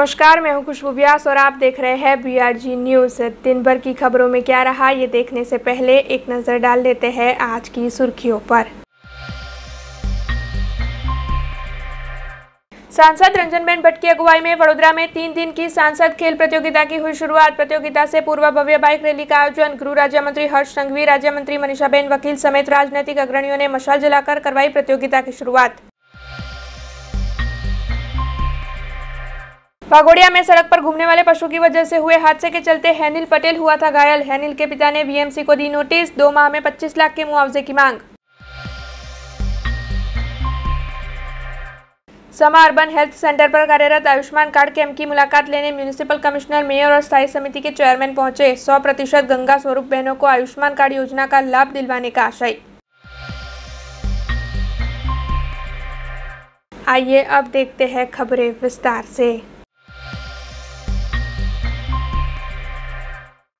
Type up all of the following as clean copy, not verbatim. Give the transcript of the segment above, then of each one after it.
नमस्कार, मैं हूं खुशबू व्यास और आप देख रहे हैं BRG न्यूज़। दिन भर की खबरों में क्या रहा, ये देखने से पहले एक नज़र डाल लेते हैं आज की सुर्खियों पर। सांसद रंजनबेन भट्ट की अगुवाई में वडोदरा में 3 दिन की सांसद खेल प्रतियोगिता की हुई शुरुआत। प्रतियोगिता से पूर्व भव्य बाइक रैली का आयोजन। गृह राज्य मंत्री हर्ष संघवी, राज्य मंत्री मनीषाबेन वकील समेत राजनीतिक अग्रणियों ने मशाल जलाकर करवाई प्रतियोगिता की शुरुआत। वाघोडिया में सड़क पर घूमने वाले पशु की वजह से हुए हादसे के चलते हैनिल पटेल हुआ था घायल। हैनिल के पिता ने BMC को दी नोटिस, 2 माह में 25 लाख के मुआवजे की मांग। समा अर्बन हेल्थ सेंटर पर कार्यरत आयुष्मान कार्ड कैंप की मुलाकात लेने म्युनिसिपल कमिश्नर, मेयर और स्थायी समिति के चेयरमैन पहुंचे। 100% गंगा स्वरूप बहनों को आयुष्मान कार्ड योजना का लाभ दिलवाने का आशय। आइए अब देखते हैं खबरें विस्तार से।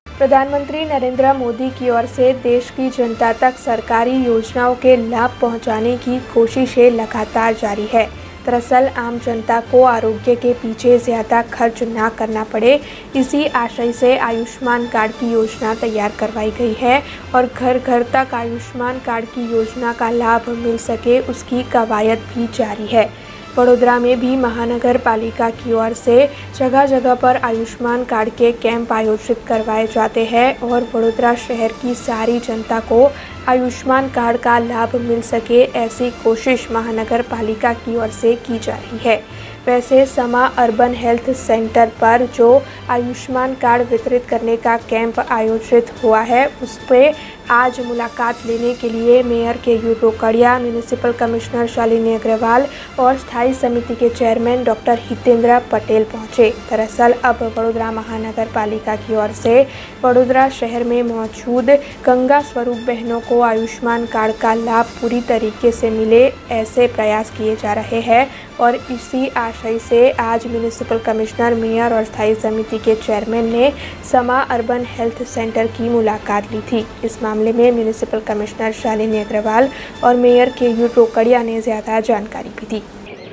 प्रधानमंत्री नरेंद्र मोदी की ओर से देश की जनता तक सरकारी योजनाओं के लाभ पहुंचाने की कोशिशें लगातार जारी है। दरअसल आम जनता को आरोग्य के पीछे ज़्यादा खर्च ना करना पड़े, इसी आशय से आयुष्मान कार्ड की योजना तैयार करवाई गई है और घर घर तक आयुष्मान कार्ड की योजना का लाभ मिल सके, उसकी कवायद भी जारी है। वडोदरा में भी महानगर पालिका की ओर से जगह जगह पर आयुष्मान कार्ड के कैंप आयोजित करवाए जाते हैं और वडोदरा शहर की सारी जनता को आयुष्मान कार्ड का लाभ मिल सके, ऐसी कोशिश महानगर पालिका की ओर से की जा रही है। वैसे समा अर्बन हेल्थ सेंटर पर जो आयुष्मान कार्ड वितरित करने का कैंप आयोजित हुआ है, उस पर आज मुलाकात लेने के लिए mayor Keyur Rokadia, municipal commissioner Shalini Agarwal और स्थायी समिति के चेयरमैन डॉक्टर हितेंद्र पटेल पहुंचे। दरअसल अब वडोदरा महानगर पालिका की ओर से वडोदरा शहर में मौजूद गंगा स्वरूप बहनों को आयुष्मान कार्ड का लाभ पूरी तरीके से मिले, ऐसे प्रयास किए जा रहे हैं और इसी आशय से आज म्युनिसिपल कमिश्नर, मेयर और स्थायी समिति के चेयरमैन ने समा अर्बन हेल्थ सेंटर की मुलाकात ली थी। इस मामले में म्युनिसिपल कमिश्नर शालिनी अग्रवाल और मेयर केयूर रोकड़िया ने ज़्यादा जानकारी भी दी।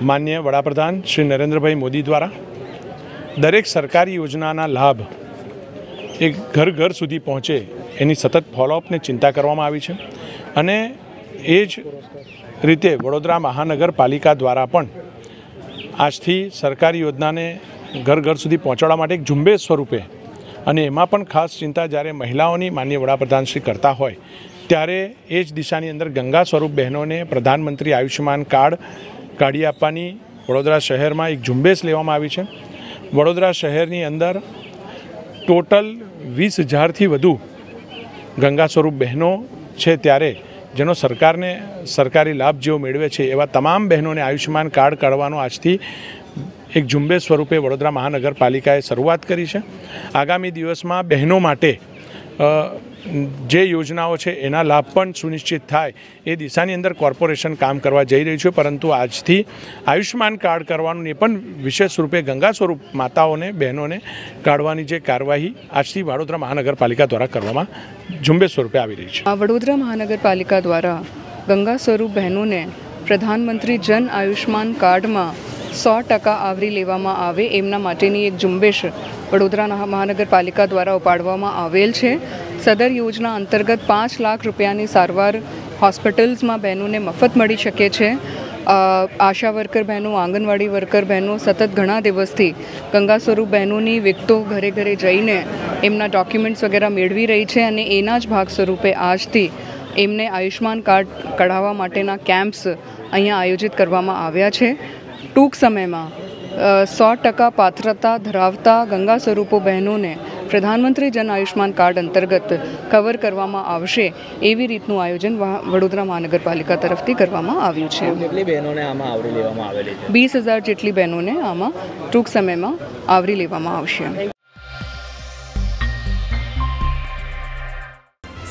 माननीय वडाप्रधान श्री नरेंद्रभाई मोदी द्वारा दरेक सरकारी योजनाना लाभ एक घर घर સુધી પહોંચે એની સતત ફોલોઅપને ચિંતા કરવામાં આવી છે અને એ જ રીતે વડોદરા મહાનગરપાલિકા દ્વારા પણ આજથી સરકારી યોજનાને ઘર ઘર સુધી પહોંચાડવા માટે એક ઝુંબેશ સ્વરૂપે અને એમાં પણ ખાસ ચિંતા જ્યારે મહિલાઓની માનનીય વડાપ્રધાનશ્રી કરતા હોય ત્યારે એ જ દિશાની અંદર ગંગા સ્વરૂપ બહેનોને પ્રધાનમંત્રી આયુષ્યમાન કાર્ડ કાઢી આપવાની વડોદરા શહેરમાં એક ઝુંબેશ લેવામાં આવી છે। વડોદરા શહેરની અંદર ટોટલ 20,000થી વધુ ગંગા સ્વરૂપ બહેનો છે, ત્યારે જેનો સરકારને સરકારી લાભ જેઓ મેળવે છે એવા તમામ બહેનોને આયુષ્યમાન કાર્ડ કાઢવાનો આજથી એક ઝુંબેશ સ્વરૂપે વડોદરા મહાનગરપાલિકાએ શરૂઆત કરી છે। આગામી દિવસમાં બહેનો માટે જે યોજનાઓ છે એના લાભ પણ સુનિશ્ચિત થાય એ દિશાની અંદર કોર્પોરેશન કામ કરવા જઈ રહ્યું છે, પરંતુ આજથી આયુષ્યમાન કાર્ડ કરવાનું એ પણ વિશેષ રૂપે ગંગા સ્વરૂપ માતાઓને બહેનોને કાઢવાની જે કાર્યવાહી આજથી વડોદરા મહાનગરપાલિકા દ્વારા કરવામાં ઝુંબેશ સ્વરૂપે આવી રહી છે। વડોદરા મહાનગરપાલિકા દ્વારા ગંગા સ્વરૂપ બહેનોને પ્રધાનમંત્રી જન આયુષ્માન કાર્ડમાં 100% આવરી લેવામાં આવે એમના માટેની એક ઝુંબેશ વડોદરા મહાનગરપાલિકા દ્વારા ઉપાડવામાં આવેલ છે। સદર યોજના અંતર્ગત 5 લાખ રૂપિયાની સારવાર હોસ્પિટલ્સમાં બહેનોને મફત મળી શકે છે। આશા વર્કર બહેનો, આંગણવાડી વર્કર બહેનો સતત ઘણા દિવસથી ગંગા સ્વરૂપ બહેનોની વિગતો ઘરે ઘરે જઈને એમના ડોક્યુમેન્ટ્સ વગેરે મેળવી રહી છે અને એના જ ભાગ સ્વરૂપે આજથી એમને આયુષ્માન કાર્ડ કઢાવવા માટેના કેમ્પ્સ અહીંયા આયોજિત કરવામાં આવ્યા છે। ટૂંક સમયમાં 100% પાત્રતા ધરાવતા ગંગા સ્વરૂપો બહેનોને પ્રધાનમંત્રી જન આયુષ્માન કાર્ડ અંતર્ગત કવર કરવામાં આવશે, એવી રીતનું આયોજન વડોદરા મહાનગરપાલિકા તરફથી કરવામાં આવ્યું છે। કેટલી બહેનોને આમાં આવરી લેવામાં આવેલી છે? 20,000 જેટલી બહેનોને આમાં ટૂંક સમયમાં આવરી લેવામાં આવશે।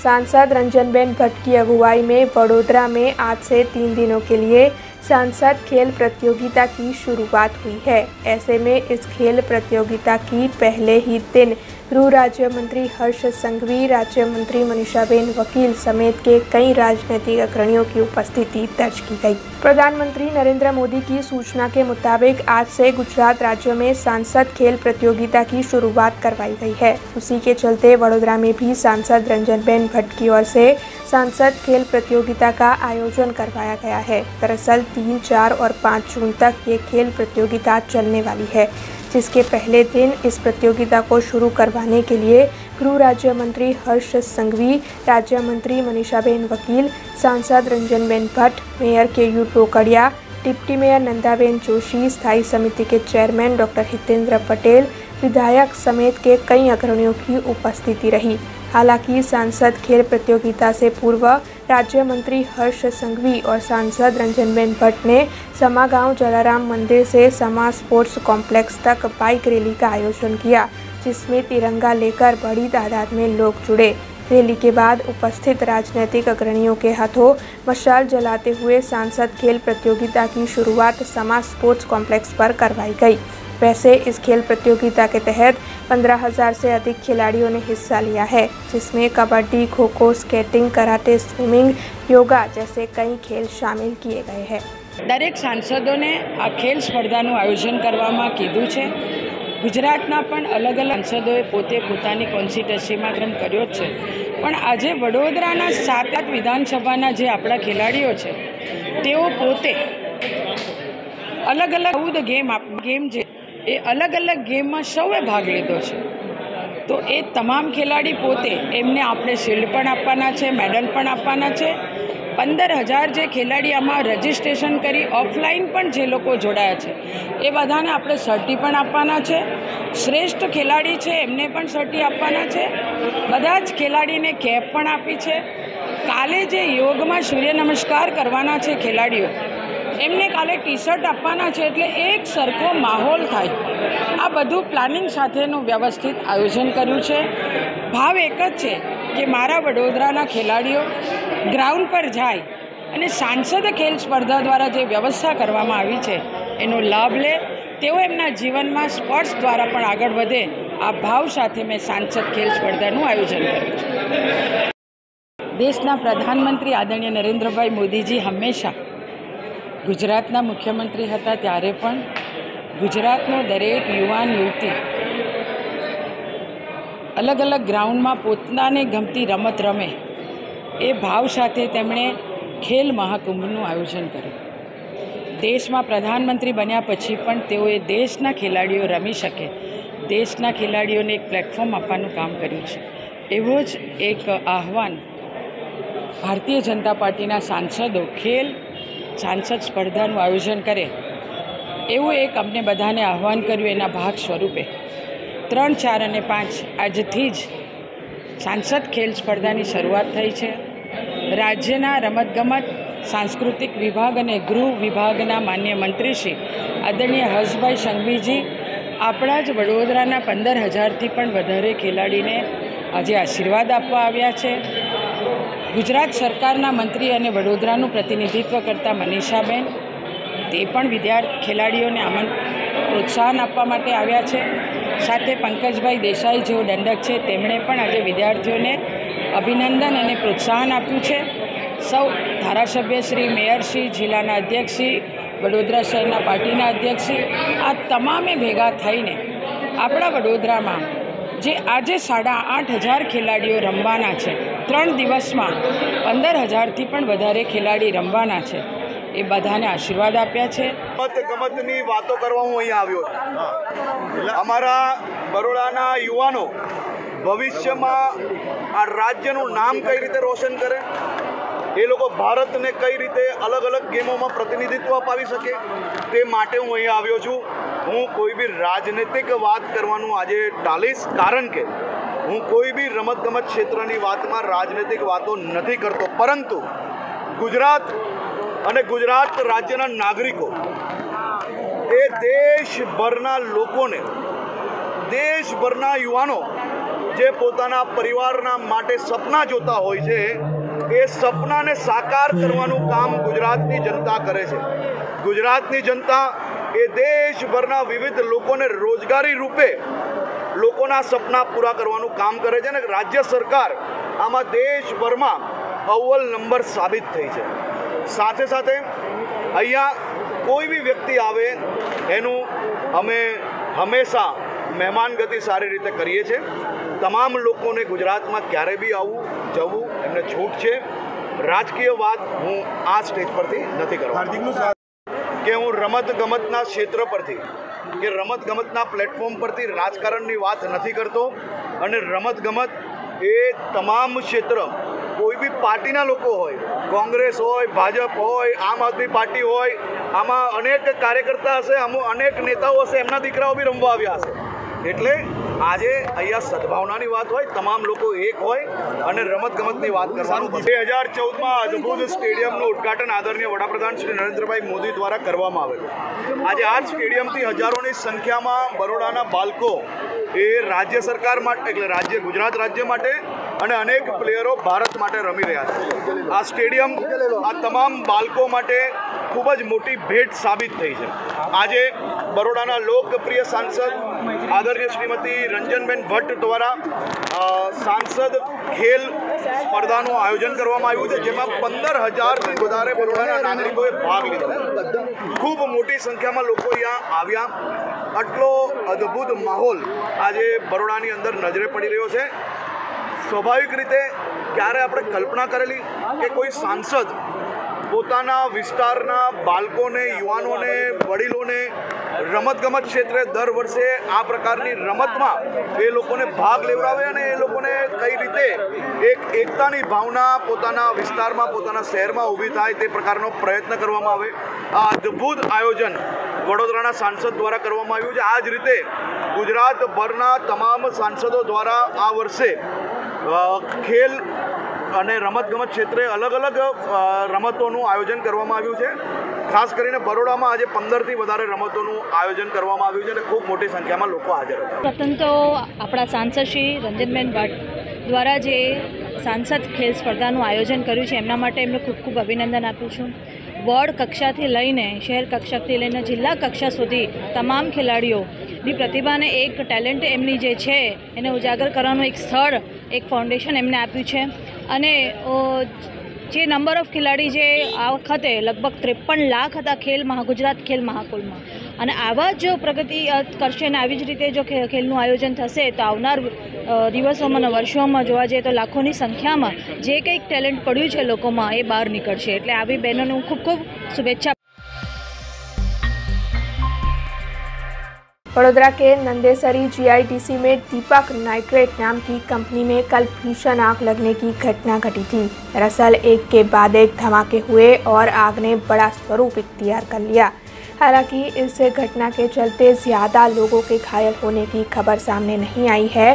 सांसद रंजनबेन भट्ट की अगुवाई में वडोदरा में आज से 3 दिनों के लिए सांसद खेल प्रतियोगिता की शुरुआत हुई है। ऐसे में इस खेल प्रतियोगिता की पहले ही दिन गृह राज्य मंत्री हर्ष संघवी, राज्य मंत्री मनीषाबेन वकील समेत के कई राजनीतिक अग्रणियों की उपस्थिति दर्ज की गई। प्रधानमंत्री नरेंद्र मोदी की सूचना के मुताबिक आज से गुजरात राज्य में सांसद खेल प्रतियोगिता की शुरुआत करवाई गई है। उसी के चलते वडोदरा में भी सांसद रंजनबेन भट्ट की ओर से सांसद खेल प्रतियोगिता का आयोजन करवाया गया है। दरअसल 3, 4 और 5 जून तक ये खेल प्रतियोगिता चलने वाली है, जिसके पहले दिन इस प्रतियोगिता को शुरू करवाने के लिए गृह राज्य मंत्री हर्ष संघवी, राज्य मंत्री मनीषाबेन वकील, सांसद Ranjanben Bhatt, mayor केयू टोकड़िया, deputy mayor नंदाबेन Joshi, स्थायी समिति के चेयरमैन डॉक्टर हितेंद्र पटेल, विधायक समेत के कई अग्रणियों की उपस्थिति रही। हालांकि सांसद खेल प्रतियोगिता से पूर्व राज्य मंत्री हर्ष संघवी और सांसद रंजनबेन भट्ट ने समागांव जलाराम मंदिर से समा स्पोर्ट्स कॉम्प्लेक्स तक बाइक रैली का आयोजन किया, जिसमें तिरंगा लेकर बड़ी तादाद में लोग जुड़े। रैली के बाद उपस्थित राजनीतिक अग्रणियों के हाथों मशाल जलाते हुए सांसद खेल प्रतियोगिता की शुरुआत समा स्पोर्ट्स कॉम्प्लेक्स पर करवाई गई। वैसे इस खेल प्रतियोगिता के तहत 15,000 से अधिक खिलाड़ियों ने हिस्सा लिया है, जिसमें kabaddi, kho kho, skating, karate, swimming, yoga जैसे कई खेल शामिल किए गए हैं। दरेक सांसदों ने आ खेल स्पर्धाનું આયોજન કરવામાં કીધું છે। ગુજરાતના પણ અલગ અલગ સાંસદોએ પોતે પોતાની કોન્સ્ટિટ્યુન્સીમાં ક્રમ કર્યો જ છે, પણ આજે વડોદરાના 7 વિધાનસભાના જે આપણા ખેલાડીઓ છે તેઓ પોતે અલગ અલગ 14 ગેમ જે એ અલગ અલગ ગેમમાં સૌએ ભાગ લીધો છે। તો એ તમામ ખેલાડી પોતે એમને આપણે શિલ્ડ પણ આપવાના છે, મેડલ પણ આપવાના છે। 15,000 જે ખેલાડી આમાં રજિસ્ટ્રેશન કરી ઓફલાઈન પણ જે લોકો જોડાયા છે એ બધાને આપણે સર્ટી પણ આપવાના છે। શ્રેષ્ઠ ખેલાડી છે એમને પણ સર્ટી આપવાના છે। બધા જ ખેલાડીને કેપ પણ આપી છે। કાલે જે યોગમાં સૂર્ય નમસ્કાર કરવાના છે ખેલાડીઓ એમને કાલે ટી-શર્ટ આપવાના છે, એટલે એક સરખો માહોલ થાય। આ બધું પ્લાનિંગ સાથેનું વ્યવસ્થિત આયોજન કર્યું છે। ભાવ એક જ છે કે મારા વડોદરાના ખેલાડીઓ ગ્રાઉન્ડ પર જાય અને સાંસદ ખેલ સ્પર્ધા દ્વારા જે વ્યવસ્થા કરવામાં આવી છે એનો લાભ લે, તેઓ એમના જીવનમાં સ્પોર્ટ્સ દ્વારા પણ આગળ વધે, આ ભાવ સાથે મેં સાંસદ ખેલ સ્પર્ધાનું આયોજન કર્યું છે। દેશના પ્રધાનમંત્રી આદરણીય નરેન્દ્રભાઈ મોદીજી હંમેશા ગુજરાતના મુખ્યમંત્રી હતા ત્યારે પણ ગુજરાતનો દરેક યુવાન યુવતી અલગ અલગ ગ્રાઉન્ડમાં પોતાને ગમતી રમત રમે એ ભાવ સાથે તેમણે ખેલ મહાકુંભનું આયોજન કર્યું। દેશમાં પ્રધાનમંત્રી બન્યા પછી પણ તેઓએ દેશના ખેલાડીઓ રમી શકે, દેશના ખેલાડીઓને એક પ્લેટફોર્મ આપવાનું કામ કર્યું છે। એવો જ એક આહવાન ભારતીય જનતા પાર્ટીના સાંસદો ખેલ સાંસદ સ્પર્ધાનું આયોજન કરે એવું એક અમને બધાને આહવાન કર્યું। એના ભાગ સ્વરૂપે 3, 4 અને 5 આજથી જ સાંસદ ખેલ સ્પર્ધાની શરૂઆત થઈ છે। રાજ્યના રમતગમત, સાંસ્કૃતિક વિભાગ અને ગૃહ વિભાગના માન્ય મંત્રી શ્રી આદરણીય હર્ષભાઈ સંઘવીજી આપણા જ વડોદરાના 15,000થી પણ વધારે ખેલાડીને આજે આશીર્વાદ આપવા આવ્યા છે। ગુજરાત સરકારના મંત્રી અને વડોદરાનું પ્રતિનિધિત્વ કરતા મનીષાબેન તે પણ ખેલાડીઓને પ્રોત્સાહન આપવા માટે આવ્યા છે। સાથે પંકજભાઈ દેસાઈ જેઓ દંડક છે તેમણે પણ આજે વિદ્યાર્થીઓને અભિનંદન અને પ્રોત્સાહન આપ્યું છે। સૌ ધારાસભ્યશ્રી, મેયરશ્રી, જિલ્લાના અધ્યક્ષશ્રી, વડોદરા શહેરના પાર્ટીના અધ્યક્ષશ્રી આ તમામે ભેગા થઈને આપણા વડોદરામાં જે આજે 8,500 ખેલાડીઓ રમવાના છે, 3 દિવસમાં 15,000થી પણ વધારે ખેલાડી રમવાના છે, એ બધાને આશીર્વાદ આપ્યા છે। ગમતની વાતો કરવા હું અહીંયા આવ્યો છું। અમારા બરોડાના યુવાનો ભવિષ્યમાં આ રાજ્યનું નામ કઈ રીતે રોશન કરે, એ લોકો ભારતને કઈ રીતે અલગ અલગ ગેમોમાં પ્રતિનિધિત્વ અપાવી શકે, તે માટે હું અહીંયા આવ્યો છું। હું કોઈ બી રાજનૈતિક વાત કરવાનું આજે ટાળીશ, કારણ કે હું કોઈ બી રમતગમત ક્ષેત્રની વાતમાં રાજનૈતિક વાતો નથી કરતો, પરંતુ ગુજરાત અને ગુજરાત રાજ્યના નાગરિકો એ દેશભરના લોકોને, દેશભરના યુવાનો જે પોતાના પરિવારના માટે સપના જોતા હોય છે એ સપનાને સાકાર કરવાનું કામ ગુજરાતની જનતા કરે છે। ગુજરાતની જનતા એ દેશભરના વિવિધ લોકોને રોજગારી રૂપે લોકોના સપના પૂરા કરવાનું કામ કરે છે અને રાજ્ય સરકાર આમાં દેશભરમાં અવ્વલ નંબર સાબિત થઈ છે. સાથે સાથે અહીંયા કોઈ બી વ્યક્તિ આવે એનું અમે હંમેશા મહેમાનગતિ સારી રીતે કરીએ છીએ. તમામ લોકોને ગુજરાતમાં ક્યારે બી આવવું જવું એમને છૂટ છે. રાજકીય વાત હું આ સ્ટેજ પરથી નથી કરવા કે હું રમતગમતના ક્ષેત્ર પરથી કે રમતગમતના પ્લેટફોર્મ પરથી રાજકારણની વાત નથી કરતો. અને રમતગમત એ તમામ ક્ષેત્ર કોઈ બી પાર્ટીના લોકો હોય, કોંગ્રેસ હોય, ભાજપ હોય, આમ આદમી પાર્ટી હોય, આમાં અનેક કાર્યકર્તા હશે, અનેક નેતાઓ હશે, એમના દીકરાઓ બી રમવા આવ્યા હશે. એટલે આજે અહીંયા સદભાવનાની વાત હોય, તમામ લોકો એક હોય અને રમતગમતની વાત કરવાનું. 2014માં અદ્ભુત સ્ટેડિયમનું ઉદ્ઘાટન આદરણીય વડાપ્રધાન શ્રી નરેન્દ્રભાઈ મોદી દ્વારા કરવામાં આવેલું. આજે આ સ્ટેડિયમથી હજારોની સંખ્યામાં બરોડાના બાળકો એ રાજ્ય સરકાર માટે એટલે ગુજરાત રાજ્ય માટે અને અનેક પ્લેયરો ભારત માટે રમી રહ્યા છે. આ સ્ટેડિયમ આ તમામ બાળકો માટે ખૂબ જ મોટી ભેટ સાબિત થઈ છે. આજે બરોડાના લોકપ્રિય સાંસદ આદરણીય શ્રીમતી રંજનબેન ભટ્ટ દ્વારા સાંસદ ખેલ સ્પર્ધાનું આયોજન કરવામાં આવ્યું છે, જેમાં 15,000થી વધારે બરોડાના નાગરિકોએ ભાગ લીધો. ખૂબ મોટી સંખ્યામાં લોકો અહીંયા આવ્યા. આટલો અદ્ભુત માહોલ આજે બરોડાની અંદર નજરે પડી રહ્યો છે. સ્વાભાવિક રીતે ક્યારે આપણે કલ્પના કરેલી કે કોઈ સાંસદ પોતાના વિસ્તારના બાળકોને, યુવાનોને, વડીલોને રમતગમત ક્ષેત્રે દર વર્ષે આ પ્રકારની રમતમાં એ લોકોને ભાગ લેવડાવે અને એ લોકોને કઈ રીતે એક એકતાની ભાવના પોતાના વિસ્તારમાં, પોતાના શહેરમાં ઊભી થાય તે પ્રકારનો પ્રયત્ન કરવામાં આવે. આ અદ્ભુત આયોજન વડોદરાના સાંસદ દ્વારા કરવામાં આવ્યું છે. આ જ રીતે ગુજરાતભરના તમામ સાંસદો દ્વારા આ વર્ષે ખેલ અને રમતગમત ક્ષેત્રે અલગ અલગ રમતોનું આયોજન કરવામાં આવ્યું છે. ખાસ કરીને બરોડામાં આજે 15થી વધારે રમતોનું આયોજન કરવામાં આવ્યું છે અને ખૂબ મોટી સંખ્યામાં લોકો હાજર હતા. પ્રથમ તો આપણા સાંસદ શ્રી રંજનબેન ભટ્ટ દ્વારા જે સાંસદ ખેલ સ્પર્ધાનું આયોજન કર્યું છે એમના માટે એમને ખૂબ ખૂબ અભિનંદન આપું છું. વોર્ડ કક્ષાથી લઈને શહેર કક્ષાથી લઈને જિલ્લા કક્ષા સુધી તમામ ખેલાડીઓની પ્રતિભાને એક ટેલેન્ટ એમની જે છે એને ઉજાગર કરવાનું એક સ્થળ, એક ફાઉન્ડેશન એમને આપ્યું છે. અને જે નંબર ઓફ ખેલાડી જે આ વખતે લગભગ 53 લાખ હતા ગુજરાત ખેલ મહાકુંભમાં, અને આવા જ પ્રગતિ કરશે અને આવી જ રીતે જો ખેલનું આયોજન થશે તો આવનાર દિવસોમાં અને વર્ષોમાં જોવા જઈએ તો લાખોની સંખ્યામાં જે કંઈક ટેલેન્ટ પડ્યું છે લોકોમાં એ બહાર નીકળશે. એટલે આવી બહેનોને હું ખૂબ ખૂબ શુભેચ્છા. वडोदरा के नंदेसरी जीआईडीसी में दीपक नाइट्रेट नाम की कंपनी में कल भीषण आग लगने की घटना घटी थी. दरअसल एक के बाद एक धमाके हुए और आग ने बड़ा स्वरूप इख्तियार कर लिया. हालांकि इस घटना के चलते ज़्यादा लोगों के घायल होने की खबर सामने नहीं आई है,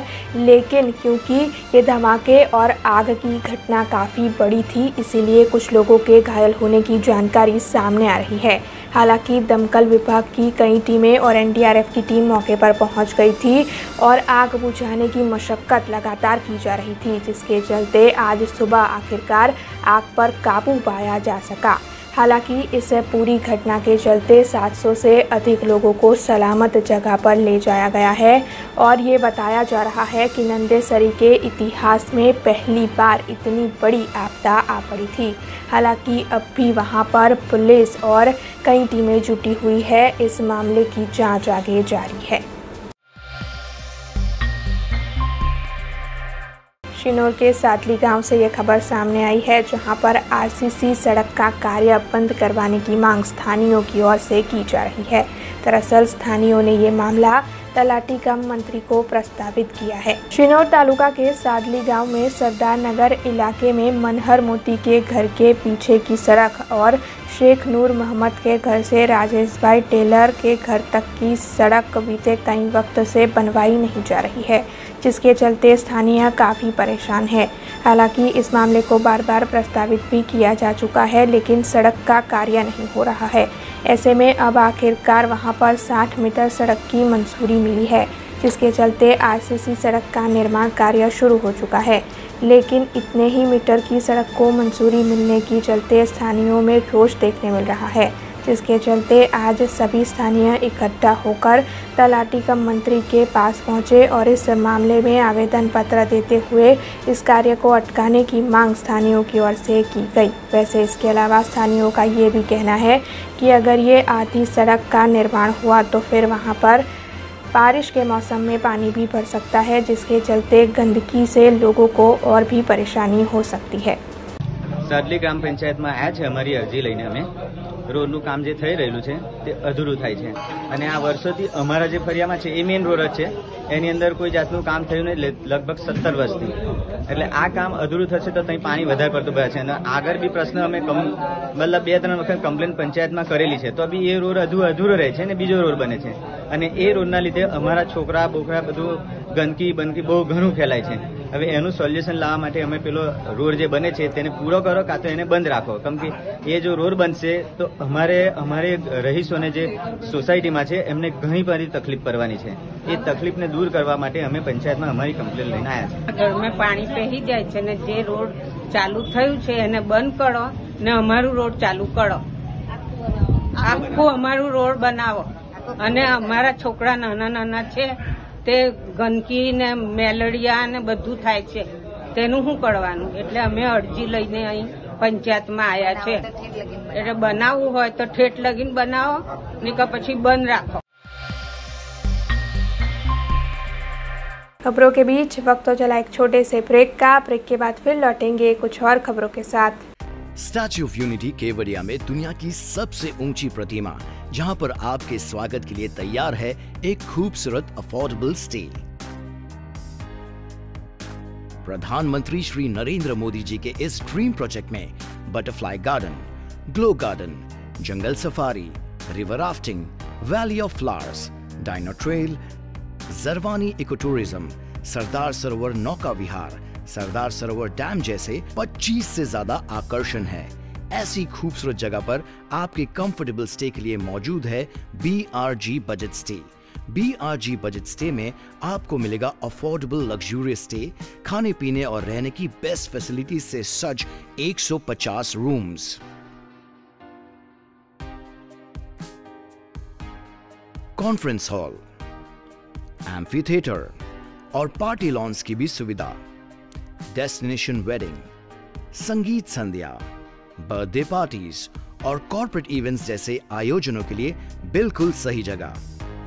लेकिन क्योंकि ये धमाके और आग की घटना काफ़ी बड़ी थी, इसीलिए कुछ लोगों के घायल होने की जानकारी सामने आ रही है. हालांकि दमकल विभाग की कई टीमें और एनडीआरएफ की टीम मौके पर पहुंच गई थी और आग बुझाने की मशक्क़त लगातार की जा रही थी, जिसके चलते आज सुबह आखिरकार आग पर काबू पाया जा सका. हालांकि इस पूरी घटना के चलते 700 से अधिक लोगों को सलामत जगह पर ले जाया गया है और ये बताया जा रहा है कि नंदेसरी के इतिहास में पहली बार इतनी बड़ी आपदा आ पड़ी थी. हालांकि अब भी वहां पर पुलिस और कई टीमें जुटी हुई है. इस मामले की जांच आगे जारी है. शिनोर के सादली गांव से ये खबर सामने आई है, जहां पर आरसीसी सड़क का कार्य बंद करवाने की मांग स्थानीयों की ओर से की जा रही है. दरअसल स्थानीयों ने ये मामला तलाटी कम मंत्री को प्रस्तावित किया है. शिनोर तालुका के सादली गांव में सरदार नगर इलाके में मनहर मोती के घर के पीछे की सड़क और शेख नूर मोहम्मद के घर से राजेश भाई टेलर के घर तक की सड़क बीते कई वक्त से बनवाई नहीं जा रही है, जिसके चलते स्थानीय काफ़ी परेशान है. हालांकि इस मामले को बार बार प्रस्तावित भी किया जा चुका है, लेकिन सड़क का कार्य नहीं हो रहा है. ऐसे में अब आखिरकार वहां पर 60 मीटर सड़क की मंजूरी मिली है, जिसके चलते आरसीसी सड़क का निर्माण कार्य शुरू हो चुका है. लेकिन इतने ही मीटर की सड़क को मंजूरी मिलने के चलते स्थानीयों में रोष देखने मिल रहा है. जिसके चलते आज सभी स्थानीय इकट्ठा होकर तलाटी कम मंत्री के पास पहुंचे और इस मामले में आवेदन पत्र देते हुए इस कार्य को अटकाने की मांग स्थानीयों की ओर से की गई। वैसे इसके अलावा स्थानीयों का ये भी कहना है कि अगर ये आधी सड़क का निर्माण हुआ तो फिर वहां पर बारिश के मौसम में पानी भी भर सकता है, जिसके चलते गंदगी से लोगों को और भी परेशानी हो सकती है। સાદલી ગ્રામ પંચાયતમાં આવ્યા છે અમારી અરજી લઈને અમે રોડનું કામ જે થઈ રહેલું છે તે અધૂરું થાય છે અને આ વર્ષોથી અમારા જે ફરિયામાં છે એ મેઇન રોડ જ છે એની અંદર કોઈ જાતનું કામ થયું નહીં લગભગ 17 વર્ષથી એટલે આ કામ અધૂરું થશે તો ત્યાં પાણી વધારે પડતું ભરાય છે અને આગળ બી પ્રશ્ન અમે મતલબ 2-3 વખત કમ્પ્લેન પંચાયતમાં કરેલી છે તો બી એ રોડ અધૂરો રહે છે અને બીજો રોડ બને છે અને એ રોડના લીધે અમારા છોકરા બોકરા બધું ગંદકી બહુ ઘણું ફેલાય છે। હવે એનું સોલ્યુશન લાવવા માટે અમે પેલો રોડ જે બને છે તેને પૂરો કરો કાં તો એને બંધ રાખો, કેમ કે એ જો રોડ બનશે તો અમારે રહીશોને જે સોસાયટીમાં છે એમને ઘણી બધી તકલીફ પડવાની છે। એ તકલીફને દૂર કરવા માટે અમે પંચાયતમાં અમારી કમ્પ્લેન લઈને આવ્યા છે। ઘરમાં પાણી પહેરી જાય છે ને જે રોડ ચાલુ થયું છે એને બંધ કરો ને અમારું રોડ ચાલુ કરો, આખું અમારું રોડ બનાવો અને અમારા છોકરા નાના નાના છે તે ગંદકી ને મેલેરિયા ને બધું થાય છે તેનું શું કરવાનું એટલે અમે અરજી લઈને અહીં પંચાયતમાં આવ્યા છે। એટલે બનાવવું હોય તો ઠેઠ લગીને બનાવો ને કે પછી બંધ રાખો। खबरों के बीच वक्त तो चला एक छोटे से ब्रेक का। ब्रेक के बाद फिर लौटेंगे कुछ और खबरों के साथ। स्टैच्यू ऑफ यूनिटी केवड़िया में दुनिया की सबसे ऊंची प्रतिमा, जहां पर आपके स्वागत के लिए तैयार है एक खूबसूरत अफोर्डेबल स्टे। प्रधानमंत्री श्री नरेंद्र मोदी जी के इस ड्रीम प्रोजेक्ट में बटरफ्लाई गार्डन, ग्लो गार्डन, जंगल safari, river rafting, valley of flowers, dino trail, Jarwani eco tourism, Sardar Sarovar नौका विहार, सरदार सरोवर डैम जैसे 25 से ज्यादा आकर्षण है। ऐसी खूबसूरत जगह पर आपके कंफर्टेबल स्टे के लिए मौजूद है BRG budget stay. BRG budget stay में आपको मिलेगा अफोर्डेबल लग्जूरियस स्टे, खाने पीने और रहने की बेस्ट फैसिलिटी से सज्ज 150 rooms, conference hall, amphi theatre और पार्टी लॉन्स की भी सुविधा, डेस्टिनेशन वेडिंग, संगीत संध्या, बर्थडे पार्टीज और कॉर्पोरेट इवेंट्स जैसे आयोजनों के लिए बिल्कुल सही जगह।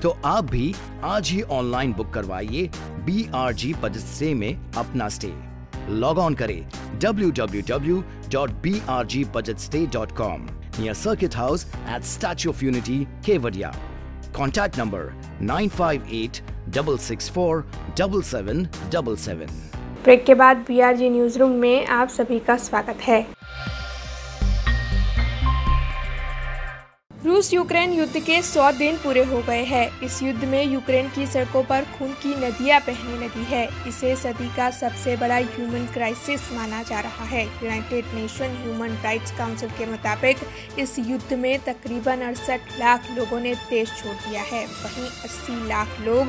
तो आप भी आज ही ऑनलाइन बुक करवाइए BRG बजट स्टे में अपना स्टे। लॉग ऑन करें www.brgbudgetstay.com near circuit house at Statue of Unity Kevadia. Contact number 9584647777। Break के बाद BRG न्यूज रूम में आप सभी का स्वागत है। रूस यूक्रेन युद्ध के 100 दिन पूरे हो गए हैं। इस युद्ध में यूक्रेन की सड़कों पर खून की नदियां बहने लगी है। इसे सदी का सबसे बड़ा ह्यूमन क्राइसिस माना जा रहा है। United nation human rights council के मुताबिक इस युद्ध में तकरीबन 68 लाख लोगों ने देश छोड़ दिया है। वहीं 80 लाख लोग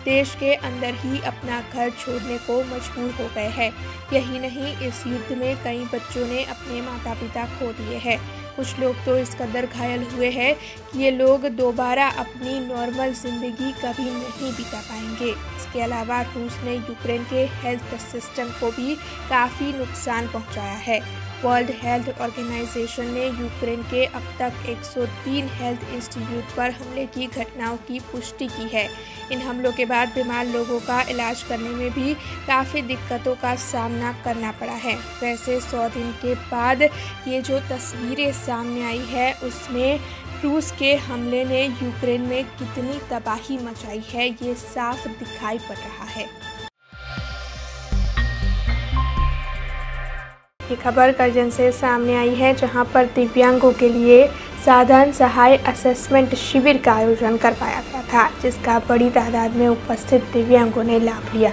देश के अंदर ही अपना घर छोड़ने को मजबूर हो गए हैं। यही नहीं, इस युद्ध में कई बच्चों ने अपने माता पिता खो दिए हैं। कुछ लोग तो इस कदर घायल हुए हैं कि ये लोग दोबारा अपनी नॉर्मल जिंदगी कभी नहीं बिता पाएंगे। इसके अलावा रूस ने यूक्रेन के हेल्थ सिस्टम को भी काफ़ी नुकसान पहुंचाया है। वर्ल्ड हेल्थ ऑर्गेनाइजेशन ने यूक्रेन के अब तक 103 हेल्थ इंस्टीट्यूट पर हमले की घटनाओं की पुष्टि की है। इन हमलों के बाद बीमार लोगों का इलाज करने में भी काफ़ी दिक्कतों का सामना करना पड़ा है। वैसे 100 दिन के बाद ये जो तस्वीरें सामने आई है उसमें रूस के हमले ने यूक्रेन में कितनी तबाही मचाई है ये साफ दिखाई पड़ रहा है। ये खबर करजन से सामने आई है, जहां पर दिव्यांगों के लिए साधन सहाय असेसमेंट शिविर का आयोजन करवाया गया था, जिसका बड़ी तादाद में उपस्थित दिव्यांगों ने लाभ लिया।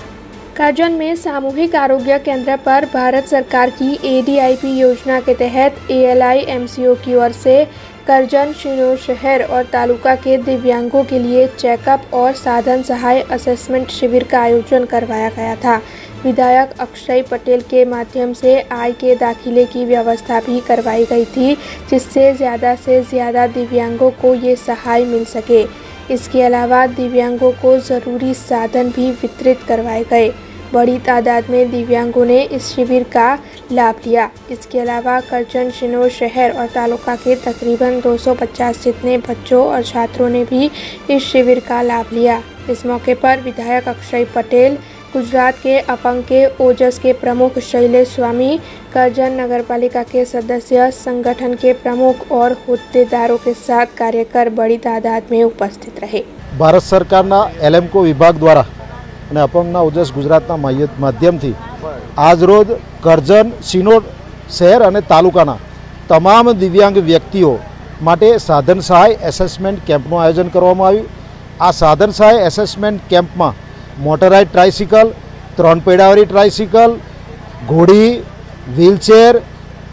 करजन में सामूहिक आरोग्य केंद्र पर भारत सरकार की ADIP योजना के तहत ALI MCO की ओर से करजन, शिनोर शहर और तालुका के दिव्यांगों के लिए चेकअप और साधन सहाय असेसमेंट शिविर का आयोजन करवाया गया था, विधायक अक्षय पटेल के माध्यम से आय के दाखिले की व्यवस्था भी करवाई गई थी, जिससे ज़्यादा दिव्यांगों को ये सहाय मिल सके। इसके अलावा दिव्यांगों को ज़रूरी साधन भी वितरित करवाए गए। बड़ी तादाद में दिव्यांगों ने इस शिविर का लाभ लिया। इसके अलावा करजन शिनोर शहर और तालुका के तकरीबन 250 जितने बच्चों और छात्रों ने भी इस शिविर का लाभ लिया। इस मौके पर विधायक अक्षय पटेल, गुजरात के अपंग के ओजस के प्रमुख शैलेश स्वामी, करजन नगरपालिका के सदस्य, संगठन के प्रमुख और होद्देदारों के साथ कार्यकर बड़ी तादाद में उपस्थित रहे। भारत सरकारना एलएमको विभाग द्वारा અને અપંગના ઓજસ ગુજરાતના માધ્યમથી આજરોજ કરજણ, સિનોર શહેર અને તાલુકાના તમામ દિવ્યાંગ વ્યક્તિઓ માટે સાધન સહાય એસેસમેન્ટ કેમ્પનું આયોજન કરવામાં આવ્યું। આ સાધન સહાય એસેસમેન્ટ કેમ્પમાં મોટરાઇઝ ટ્રાઇસિકલ, 3 પૈડાવાળી ટ્રાઇસિકલ, ઘોડી, વ્હીલચેર,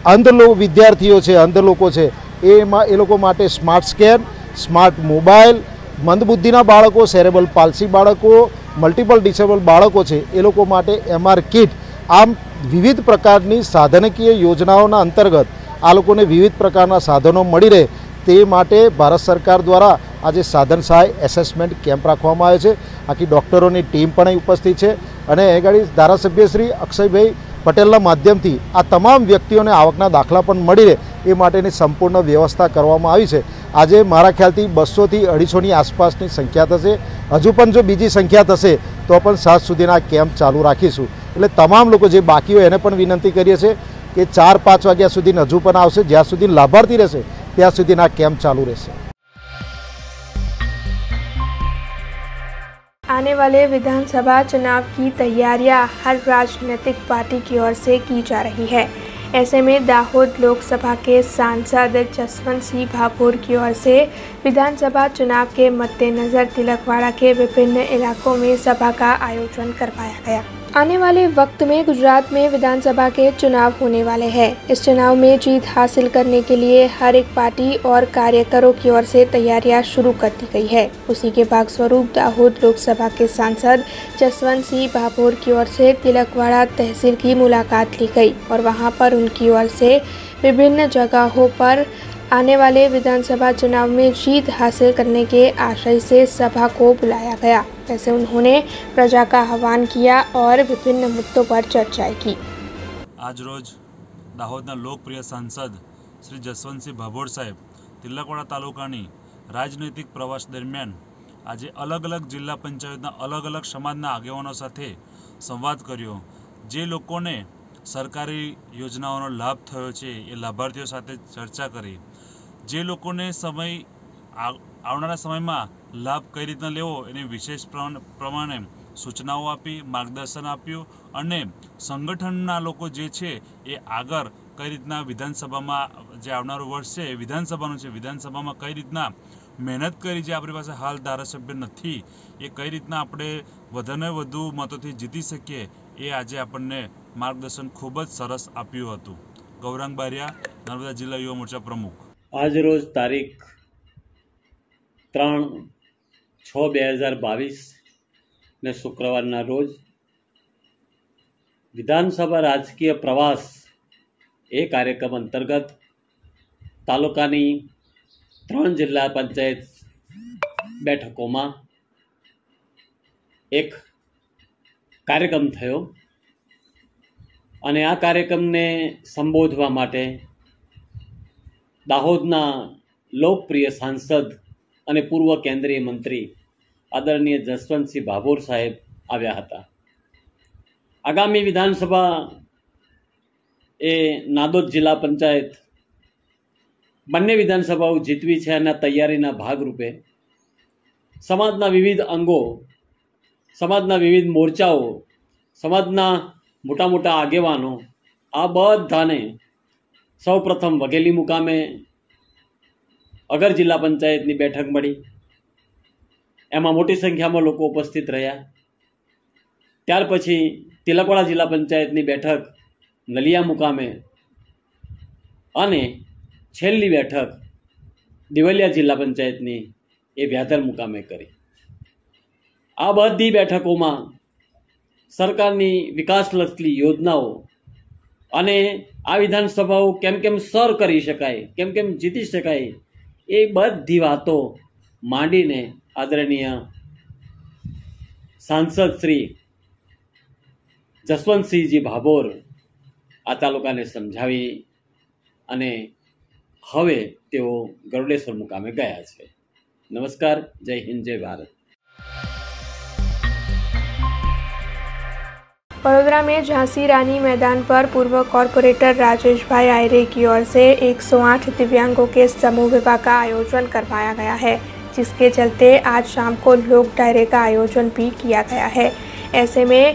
અંધ વિદ્યાર્થીઓ છે, અંધ લોકો છે, એ લોકો માટે સ્માર્ટ સ્કેન, સ્માર્ટ મોબાઈલ, મંદબુદ્ધિના બાળકો, સેરેબલ પાલ્સી બાળકો, મલ્ટિપલ ડિસેબલ બાળકો છે, એ લોકો માટે એમઆર કિટ, આમ વિવિધ પ્રકારની સાધનકીય યોજનાઓના અંતર્ગત આ લોકોને વિવિધ પ્રકારના સાધનો મળી રહે તે માટે ભારત સરકાર દ્વારા આજે સાધન સહાય એસેસમેન્ટ કેમ્પ રાખવામાં આવ્યો છે। આખી ડૉક્ટરોની ટીમ પણ અહીં ઉપસ્થિત છે અને એ ગાડી ધારાસભ્ય શ્રી અક્ષયભાઈ પટેલના માધ્યમથી આ તમામ વ્યક્તિઓને આવકના દાખલા પણ મળી રહે એ માટેની સંપૂર્ણ વ્યવસ્થા કરવામાં આવી છે। આજે મારા ખ્યાલથી 200 થી 250ની આસપાસની સંખ્યા થશે। હજુ પણ જો બીજી સંખ્યા થશે તો પણ 7 સુધીના કેમ્પ ચાલુ રાખીશું। એટલે તમામ લોકો જે બાકી હોય એને પણ વિનંતી કરીએ છીએ કે 4-5 વાગ્યા સુધી હજુ પણ આવશે, જ્યાં સુધી લાભાર્થી રહેશે ત્યાં સુધીના કેમ્પ ચાલુ રહેશે। आने वाले विधानसभा चुनाव की तैयारियां हर राजनीतिक पार्टी की ओर से की जा रही है। ऐसे में दाहोद लोकसभा के सांसद जसवंत सिंह भाभोर की ओर से विधानसभा चुनाव के मद्देनज़र तिलकवाड़ा के विभिन्न इलाकों में सभा का आयोजन करवाया गया। आने वाले वक्त में गुजरात में विधानसभा के चुनाव होने वाले हैं। इस चुनाव में जीत हासिल करने के लिए हर एक पार्टी और कार्यकरों की ओर से तैयारियां शुरू कर दी गई है। उसी के भाग स्वरूप दाहोद लोकसभा के सांसद जसवंत सिंह भाभोर की ओर से तिलकवाड़ा तहसील की मुलाकात ली गई और वहां पर उनकी ओर से विभिन्न जगहों पर आने वाले विधानसभा चुनाव में जीत हासिल करने के आशय से सभा को बुलाया गया। वैसे उन्होंने प्रजा का आह्वान किया और विभिन्न मुद्दों पर चर्चाएं की। आज रोज दाहोदना लोकप्रिय सांसद श्री जसवंत सिंह भाभोर साहेब तिलकवाड़ा तालुकानी राजनैतिक प्रवास दरमियान आज अलग अलग जिला पंचायतना अलग अलग समाजना आगेवानो साथे संवाद कर्यो। जे लोकोने सरकारी योजनाओनो लाभ थयो छे ए लाभार्थीओ साथे चर्चा करी। जे लोकोने समय आवनारा समयमां लाभ कई रीतना लेवो एनी विशेष प्रमाणे सूचनाओ आपी, मार्गदर्शन आप्युं अने संगठनना लोको जे छे ए आगर कई रीतना विधानसभामां जे आवनारुं वर्ष छे विधानसभानुं छे, विधानसभामां कई रीतना मेहनत करी जे आपणी पासे हाल धारासभ्य नथी ए कई रीतना आपणे वधुने वधु मतोथी जीती शकीए ए आजे आपणने मार्गदर्शन खूब ज सरस आप्युं हतुं। गौरांग बारिया, नर्मदा जिल्ला युवा मोर्चा प्रमुख। आज रोज तारीख 3/6/2022 ने शुक्रवारना रोज विधानसभा राजकीय प्रवास ए कार्यक्रम अंतर्गत तालुकानी 3 जिल्ला पंचायत बैठकों एक कार्यक्रम थयो અને આ કાર્યક્રમને સંબોધવા માટે દાહોદના લોકપ્રિય સાંસદ અને પૂર્વ કેન્દ્રીય મંત્રી આદરણીય જસવંતસિંહ ભાભોર સાહેબ આવ્યા હતા। આગામી વિધાનસભા એ નાદોદ જિલ્લા પંચાયત બંને વિધાનસભાઓ જીતવી છે અને તૈયારીના ભાગરૂપે સમાજના વિવિધ અંગો, સમાજના વિવિધ મોરચાઓ, સમાજના मोटा मोटा आगेवानो आ बधाने सौ प्रथम वघेली मुकामे अगर जिला पंचायतनी बैठक मळी, एमां मोटी संख्यामां लोको उपस्थित रह्या। त्यार पछी तिलकवाड़ा जिला पंचायतनी बैठक नलिया मुकामे अने छेल्ली बैठक दिवलिया जिला पंचायतनी ए व्याधर मुकामे करी। आ बधी बैठकोमां સરકારની વિકાસલક્ષી યોજનાઓ અને આ વિધાનસભાઓ કેમ સર કરી શકાય, કેમ જીતી શકાય, એ બધી વાતો માંડીને આદરણીય સાંસદ શ્રી જસવંતસિંહજી ભાભોર આ તાલુકાને સમજાવી અને હવે તેઓ ગરુડેશ્વર મુકામે ગયા છે. નમસ્કાર, જય હિન્દ, જય ભારત. वडोदरा में झांसी रानी मैदान पर पूर्व कॉरपोरेटर राजेश भाई आयरे की ओर से 108 दिव्यांगों के समूह विवाह का आयोजन करवाया गया है, जिसके चलते आज शाम को लोक डायरे का आयोजन भी किया गया है. ऐसे में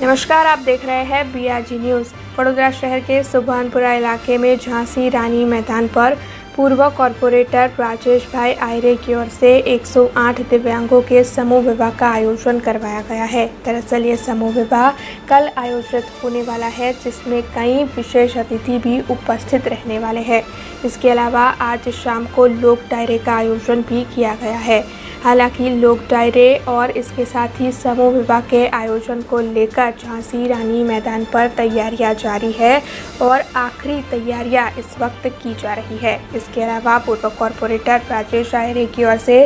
नमस्कार, आप देख रहे हैं BRG न्यूज़. वडोदरा शहर के सुभानपुरा इलाके में झांसी रानी मैदान पर पूर्व कॉरपोरेटर राजेश भाई आयरे की ओर से 108 दिव्यांगों के समूह विवाह का आयोजन करवाया गया है. दरअसल ये समूह विवाह कल आयोजित होने वाला है, जिसमें कई विशेष अतिथि भी उपस्थित रहने वाले हैं. इसके अलावा आज शाम को लोक डायरे का आयोजन भी किया गया है. हालांकि लोक डायरे और इसके साथ ही समूह विवाह के आयोजन को लेकर झांसी रानी मैदान पर तैयारियां जारी है और आखिरी तैयारियां इस वक्त की जा रही है. इसके अलावा पूर्व कॉरपोरेटर राजेश आयरे की ओर से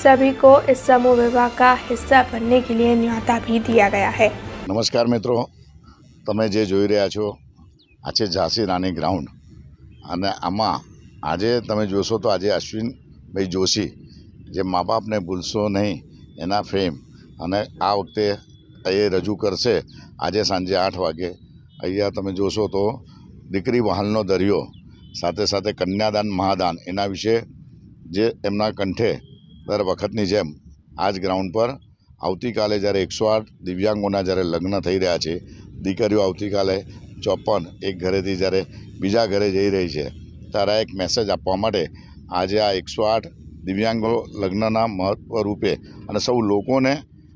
सभी को इस समूह विवाह का हिस्सा बनने के लिए न्योता भी दिया गया है. नमस्कार मित्रों, तमे जे जोई रह्या छो आ छे झांसी रानी ग्राउंड अने आमां आजे तमे जोशो तो आजे अश्विन भाई जोशी जे माँ बाप ने भूलशो नहीं एना फेम अने आ वखते ए रजू करशे. आज सांजे 8 वागे अहींया तमे जोशो तो दीकरी वहालनो दरियो साथे साथे कन्यादान महादान एना विषे जे एमना कंठे दर वखतनी जेम आज ग्राउंड पर आवती काले जयरे 108 दिव्यांगोना जयरे लग्न थई रह्या छे, दीकरीओ आवती काले 54 एक घरेथी जयरे बीजा घरे जई रही है, त्यारे एक मेसेज आपवा माटे आज आ 108 दिव्यांगो लग्नना महत्व रूपे अने सौ लोकोने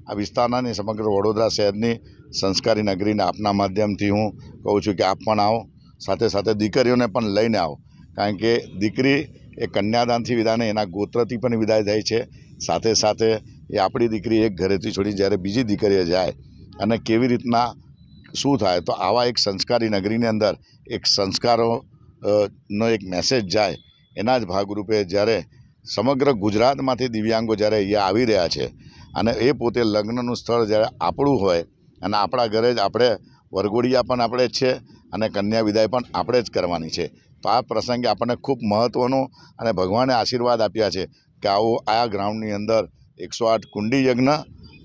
आ विस्तारना समग्र वडोदरा शहरनी संस्कारी नगरीने आपना माध्यमथी हूँ कहूँ छूँ कि आप पण आओ, साथे साथे दीकरीओने पण लईने आओ, कारण के दीकरी ए कन्यादानथी विदाय नहीं एना गोत्रथी पण विदाय थाय छे. साथे साथे ए आपणी दीकरी एक घरेथी छोड़ी ज्यारे बीजी दीकरीए जाय अने केवी रीतना शुं थाय, तो आवा एक संस्कारी नगरीनी अंदर एक संस्कारो नो एक मेसेज जाय एना ज भागरूपे ज्यारे समग्र गुजरातमांथी दिव्यांगो ज्यारे अहींया आवी रह्या छे अने ए पोते लग्ननुं स्थळ ज्यारे आपणुं होय अने आपणा घरे ज आपणे वरघोडिया पण आपणे ज छे अने कन्या विदाय पण आपणे ज करवानी छे. तो आ प्रसंगे आपणे खूब महत्वनो अने भगवाने आशीर्वाद आप्या छे के आवो आ ग्राउंडनी अंदर 108 कुंडी यज्ञ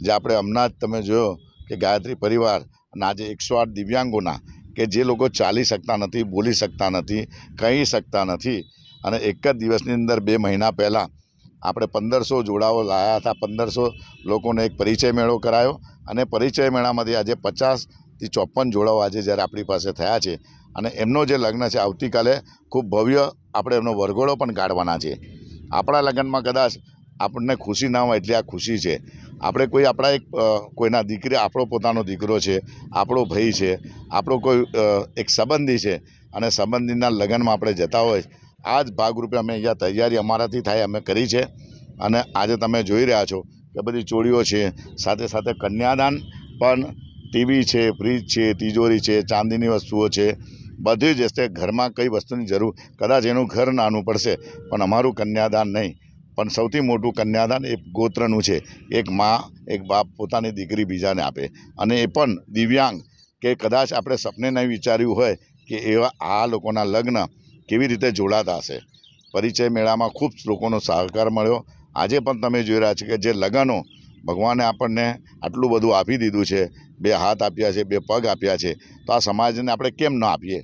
जे आपणे हमणां ज तमे जोयो के गायत्री परिवार अने आज 108 दिव्यांगोना के जे लोको चाली शकता नथी, बोली शकता नथी, कही शकता नथी અને એક જ દિવસની અંદર 2 મહિના પહેલાં આપણે 1500 જોડાઓ લાયા હતા. 1500 લોકોને એક પરિચય મેળો કરાયો અને પરિચય મેળામાંથી આજે 50 થી 54 જોડાઓ આજે જ્યારે આપણી પાસે થયા છે અને એમનો જે લગ્ન છે આવતીકાલે ખૂબ ભવ્ય આપણે એમનો વરઘોડો પણ કાઢવાના છે. આપણા લગ્નમાં કદાચ આપણને ખુશી ના હોય એટલી આ ખુશી છે. આપણે કોઈ આપણા એક કોઈના દીકરી આપણો પોતાનો દીકરો છે, આપણો ભાઈ છે, આપણો કોઈ એક સંબંધી છે અને સંબંધીના લગ્નમાં આપણે જતા હોય, आज भागरूपे अमे अहींया तैयारी अमाराथी थाय अमे करी छे अने आज तमे जोई रह्या छो के बधी चोड़ीओ छे, साथे साथे कन्यादान पण टीवी छे, फ्रीज छे, तिजोरी छे, चांदीनी वस्तुओ छे, बधी ज हशे. घरमां कई वस्तुनी जरूर कदाच एनुं घर नानुं पड़शे पण अमारुं कन्यादान नहीं, पण सौथी मोटुं कन्यादान ए गोत्रनुं छे. एक माँ एक बाप पोतानी दीकरी बीजाने आपे अने ए पण दिव्यांग के कदाच आपणे सपने नहीं विचार्युं होय के एवा आ लोकोना लग्न केवी रीते जोड़ाता हशे. परिचय मेळामां खूब लोकोनो सहकार मळ्यो. आजे पण तमे जोई रह्या छो के जे लग्नो भगवाने आपणने आटલું બધું આપી દીધું છે, 2 हाथ आप्या छे, 2 पग आप्या छे, तो आ समाजने આપણે કેમ ન આપીએ.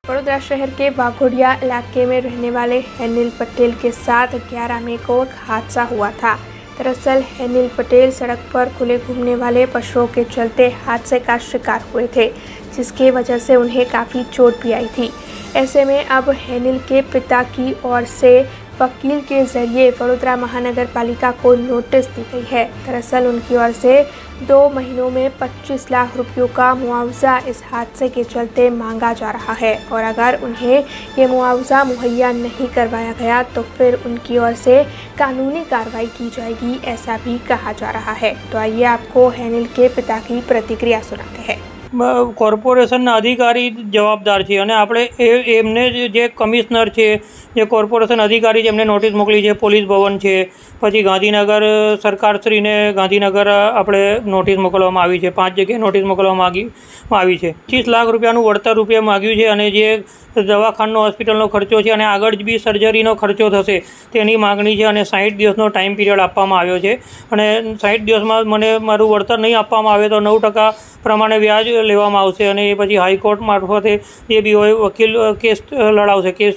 वडोदरा शहर के वाघोडिया इलाके में रहने वाले हेनिल पटेल के साथ 11 मई को एक हादसा हुआ था. दरअसल हेनिल पटेल सड़क पर खुले घूमने वाले पशुओं के चलते हादसे का शिकार हुए थे, जिसकी वजह से उन्हें काफ़ी चोट भी आई थी. ऐसे में अब हेनिल के पिता की ओर से वकील के जरिए वडोदरा महानगर पालिका को नोटिस दी गई है. दरअसल उनकी ओर से 2 महीनों में 25 लाख रुपयों का मुआवजा इस हादसे के चलते मांगा जा रहा है और अगर उन्हें ये मुआवजा मुहैया नहीं करवाया गया तो फिर उनकी ओर से कानूनी कार्रवाई की जाएगी, ऐसा भी कहा जा रहा है। तो आइए आपको हेनिल के पिता की प्रतिक्रिया सुनाते हैं। કોર્પોરેશનના અધિકારી જવાબદાર છે અને આપણે એમને જે કમિશનર છે, જે કોર્પોરેશન અધિકારી જેમને નોટિસ મોકલી છે, પોલીસ ભવન છે, પછી ગાંધીનગર સરકારશ્રીને ગાંધીનગર આપણે નોટિસ મોકલવામાં આવી છે, 5 જગ્યાએ નોટિસ મોકલવામાં આવી છે। 25 લાખ રૂપિયાનું વળતર રૂપિયા માગ્યું છે અને જે દવાખાનાનો હોસ્પિટલનો ખર્ચો છે અને આગળ બી સર્જરીનો ખર્ચો થશે તેની માગણી છે અને 60 દિવસનો ટાઈમ પીરિયડ આપવામાં આવ્યો છે અને 60 દિવસમાં મને મારું વળતર નહીં આપવામાં આવે તો 9% પ્રમાણે વ્યાજ લેવામાં આવશે અને એ પછી હાઈકોર્ટ મારફતે જે બી હોય વકીલ કેસ લડાવશે, કેસ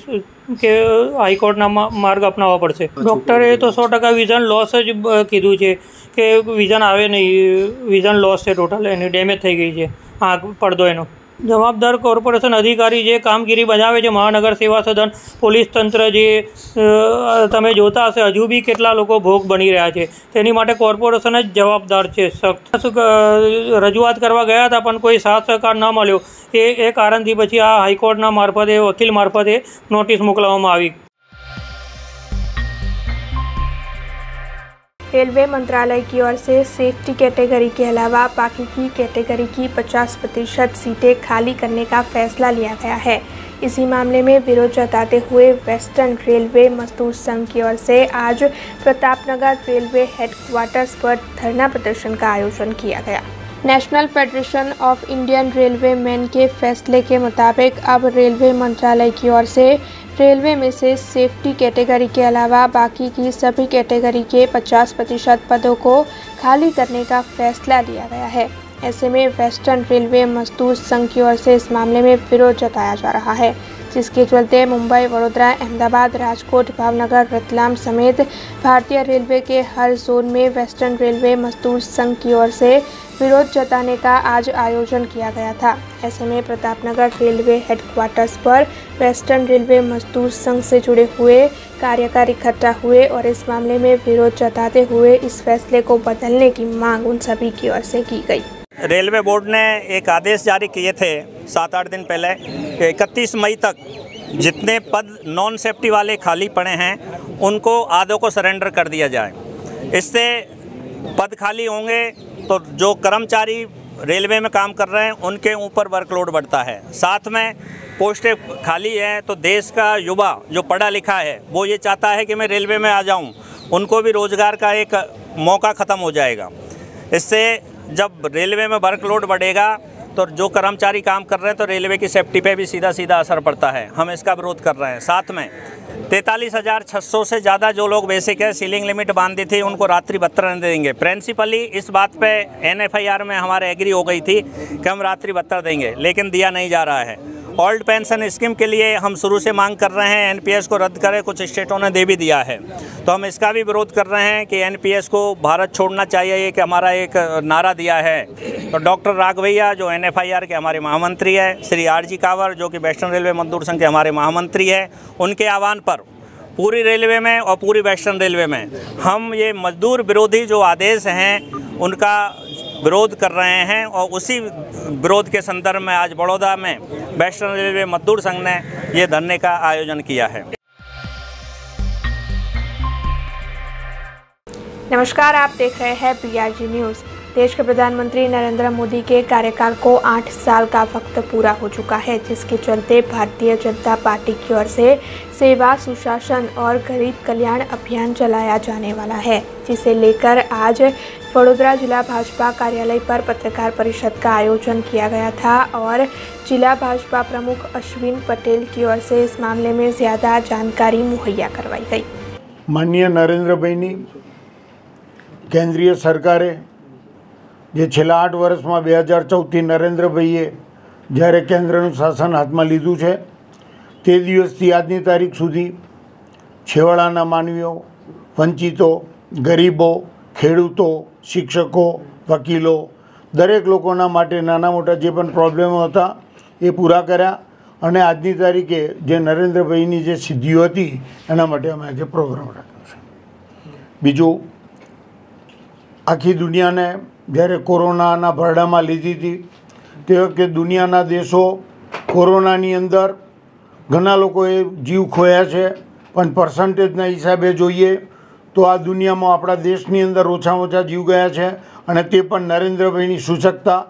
કે હાઈકોર્ટના માર્ગ અપનાવવા પડશે। ડૉક્ટરે તો 100% વિઝન લોસ જ કીધું છે કે વિઝન આવે નહીં, વિઝન લોસ છે, ટોટલ એની ડેમેજ થઈ ગઈ છે આંખ પડદો એનો। જવાબદાર કોર્પોરેશન અધિકારી જે કામગીરી બજાવે છે, મહાનગર સેવા સદન, પોલીસ તંત્ર જે તમે જોતા હશે હજુ બી કેટલા લોકો ભોગ બની રહ્યા છે, તેની માટે કોર્પોરેશન જ જવાબદાર છે। સખ્ત રજૂઆત કરવા ગયા હતા પણ કોઈ સાથ સહકાર ન મળ્યો, એ કારણથી પછી આ હાઈકોર્ટના મારફતે વકીલ મારફતે નોટિસ મોકલવામાં આવી। रेलवे मंत्रालय की ओर से सेफ्टी कैटेगरी के अलावा बाकी की कैटेगरी की 50% सीटें खाली करने का फैसला लिया गया है। इसी मामले में विरोध जताते हुए वेस्टर्न रेलवे मजदूर संघ की ओर से आज प्रतापनगर रेलवे हेडक्वार्टर्स पर धरना प्रदर्शन का आयोजन किया गया। National federation of Indian railway man के फैसले के मुताबिक अब रेलवे मंत्रालय की ओर से रेलवे में से सेफ्टी कैटेगरी के अलावा बाकी की सभी कैटेगरी के 50% पदों को खाली करने का फैसला लिया गया है। ऐसे में वेस्टर्न रेलवे मजदूर संघ की ओर से इस मामले में विरोध जताया जा रहा है, जिसके चलते मुंबई, वडोदरा, अहमदाबाद, राजकोट, भावनगर, रतलाम समेत भारतीय रेलवे के हर जोन में वेस्टर्न रेलवे मजदूर संघ की ओर से विरोध जताने का आज आयोजन किया गया था। ऐसे में प्रतापनगर रेलवे हेडक्वार्टर्स पर वेस्टर्न रेलवे मजदूर संघ से जुड़े हुए कार्यकारी इकट्ठा हुए और इस मामले में विरोध जताते हुए इस फैसले को बदलने की मांग उन सभी की ओर से की गई। रेलवे बोर्ड ने एक आदेश जारी किए थे 7-8 दिन पहले कि 31 मई तक जितने पद नॉन सेफ्टी वाले खाली पड़े हैं उनको आधों को सरेंडर कर दिया जाए। इससे पद खाली होंगे तो जो कर्मचारी रेलवे में काम कर रहे हैं उनके ऊपर वर्कलोड बढ़ता है, साथ में पोस्टें खाली हैं तो देश का युवा जो पढ़ा लिखा है वो ये चाहता है कि मैं रेलवे में आ जाऊं, उनको भी रोज़गार का एक मौका ख़त्म हो जाएगा। इससे जब रेलवे में वर्कलोड बढ़ेगा तो जो कर्मचारी काम कर रहे हैं तो रेलवे की सेफ्टी पे भी सीधा सीधा असर पड़ता है। हम इसका विरोध कर रहे हैं। साथ में 43,600 से ज़्यादा जो लोग बेसिक है सीलिंग लिमिट बांधी थी उनको रात्रि भत्ता नहीं देंगे। प्रिंसिपली इस बात पे NFIR में हमारे एग्री हो गई थी कि हम रात्रि भत्ता देंगे, लेकिन दिया नहीं जा रहा है। ओल्ड पेंशन स्कीम के लिए हम शुरू से मांग कर रहे हैं NPS को रद्द करें, कुछ स्टेटों ने दे भी दिया है, तो हम इसका भी विरोध कर रहे हैं कि NPS को भारत छोड़ना चाहिए, ये कि हमारा एक नारा दिया है। तो डॉक्टर राघवैया जो NFIR के हमारे महामंत्री है, श्री RG कावर जो कि वेस्टर्न रेलवे मजदूर संघ के हमारे महामंत्री है, उनके आह्वान पर पूरी रेलवे में और पूरी वेस्टर्न रेलवे में हम ये मजदूर विरोधी जो आदेश हैं उनका विरोध कर रहे हैं और उसी विरोध के संदर्भ में आज बड़ौदा में वेस्टर्न रेलवे मजदूर संघ ने ये धरने का आयोजन किया है। नमस्कार, आप देख रहे हैं PRG न्यूज़। देश के प्रधानमंत्री नरेंद्र मोदी के कार्यकाल को 8 साल का वक्त पूरा हो चुका है, जिसके चलते भारतीय जनता पार्टी की ओर से सेवा, सुशासन और गरीब कल्याण अभियान चलाया जाने वाला है, जिसे लेकर आज वडोदरा जिला भाजपा कार्यालय पर पत्रकार परिषद का आयोजन किया गया था और जिला भाजपा प्रमुख अश्विन पटेल की ओर से इस मामले में ज़्यादा जानकारी मुहैया करवाई गई। माननीय नरेंद्रभाईनी केंद्रीय सरकारे जे छेल्ला 8 वर्षमां 2014 नरेंद्रभाईए જ્યારે કેન્દ્રનું શાસન હાથમાં લીધું છે તે દિવસથી આજની તારીખ સુધી છેવાડાના માનવીઓ, વંચિતો, ગરીબો, ખેડૂતો, શિક્ષકો, વકીલો દરેક લોકોના માટે નાના મોટા જે પણ પ્રોબ્લેમો હતા એ પૂરા કર્યા અને આજની તારીખે જે નરેન્દ્રભાઈની જે સિદ્ધિઓ હતી એના માટે અમે આજે પ્રોગ્રામ રાખ્યો છે। બીજું, આખી દુનિયાને જ્યારે કોરોનાના ભરડામાં લીધી હતી તે વખતે દુનિયાના દેશો કોરોનાની અંદર ઘણા લોકોએ જીવ ખોયા છે, પણ પર્સન્ટેજના હિસાબે જોઈએ તો આ દુનિયામાં આપણા દેશની અંદર ઓછામાં ઓછા જીવ ગયા છે, અને તે પણ નરેન્દ્રભાઈની સૂચકતા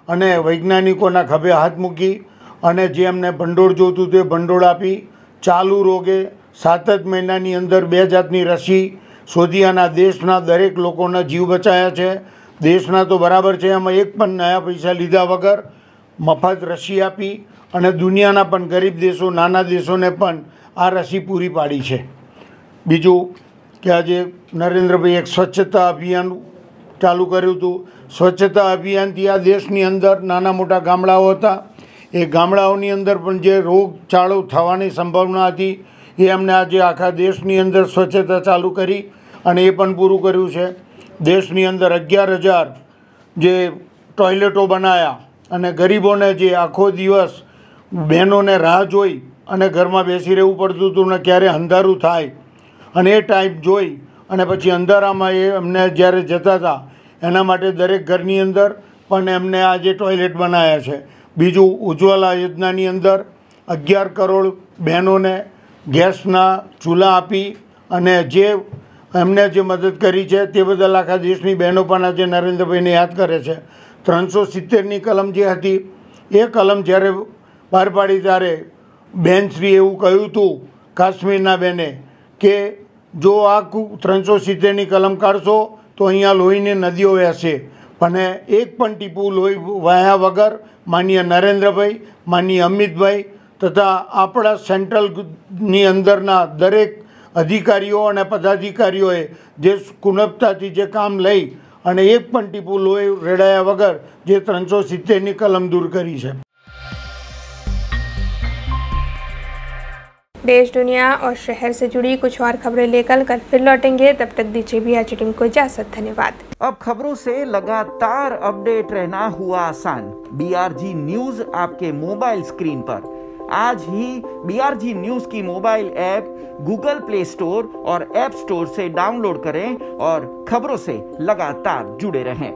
અને વૈજ્ઞાનિકોના ખભે હાથ મૂકી અને જે એમને ભંડોળ જોતું તે ભંડોળ આપી ચાલુ રોગે 7 જ મહિનાની અંદર 2 જાતની રસી શોધી અને દેશના દરેક લોકોના જીવ બચાવ્યા છે. દેશના તો બરાબર છે, એમાં એક પણ નયા પૈસા લીધા વગર મફત રસી આપી અને દુનિયાના પણ ગરીબ દેશો, નાના દેશોને પણ આ રસી પૂરી પાડી છે. બીજું કે આજે નરેન્દ્રભાઈ એક સ્વચ્છતા અભિયાન ચાલુ કર્યું હતું. સ્વચ્છતા અભિયાનથી આ દેશની અંદર નાના મોટા ગામડાઓ હતા, એ ગામડાઓની અંદર પણ જે રોગચાળો થવાની સંભાવના હતી એ અમને આજે આખા દેશની અંદર સ્વચ્છતા ચાલુ કરી અને એ પણ પૂરું કર્યું છે. દેશની અંદર 11,000 જે ટોયલેટો બનાવ્યા અને ગરીબોને જે આખો દિવસ બહેનોને રાહ જોઈ અને ઘરમાં બેસી રહેવું પડતું હતું ને ક્યારે અંધારું થાય અને એ ટાઈપ જોઈ અને પછી અંધારામાં એ એમને જ્યારે જતા હતા એના માટે દરેક ઘરની અંદર પણ એમને આજે ટોયલેટ બનાવ્યા છે. બીજું ઉજ્જવલા યોજનાની અંદર 11 કરોડ બહેનોને ગેસના ચૂલા આપી અને જે એમને જે મદદ કરી છે તે બદલ આખા દેશની બહેનો પણ આજે નરેન્દ્રભાઈને યાદ કરે છે. 370ની કલમ જે હતી એ કલમ જ્યારે બહાર પાડી ત્યારે બેનશ્રી એવું કહ્યું હતું કાશ્મીરના બેને કે જો આ 370ની કલમ કાઢશો તો અહીંયા લોહીની નદીઓ વહેશે, પણ એક પણ ટીપું લોહી વહ્યા વગર માનનીય નરેન્દ્રભાઈ, માનનીય અમિતભાઈ તથા આપણા સેન્ટ્રલની અંદરના દરેક અધિકારીઓ અને પદાધિકારીઓએ જે કુનપતાથી જે કામ લઈ અને એક પણ ટીપું લોહી રેડાયા વગર જે 370ની કલમ દૂર કરી છે. देश, दुनिया और शहर से जुड़ी कुछ और खबरें लेकर कल फिर लौटेंगे. तब तक दीजिए BRG टीम को इजाजत. धन्यवाद. अब खबरों से लगातार अपडेट रहना हुआ आसान. BRG न्यूज आपके मोबाइल स्क्रीन पर आज ही BRG न्यूज की mobile app Google play store और ऐप स्टोर से डाउनलोड करें और खबरों से लगातार जुड़े रहें.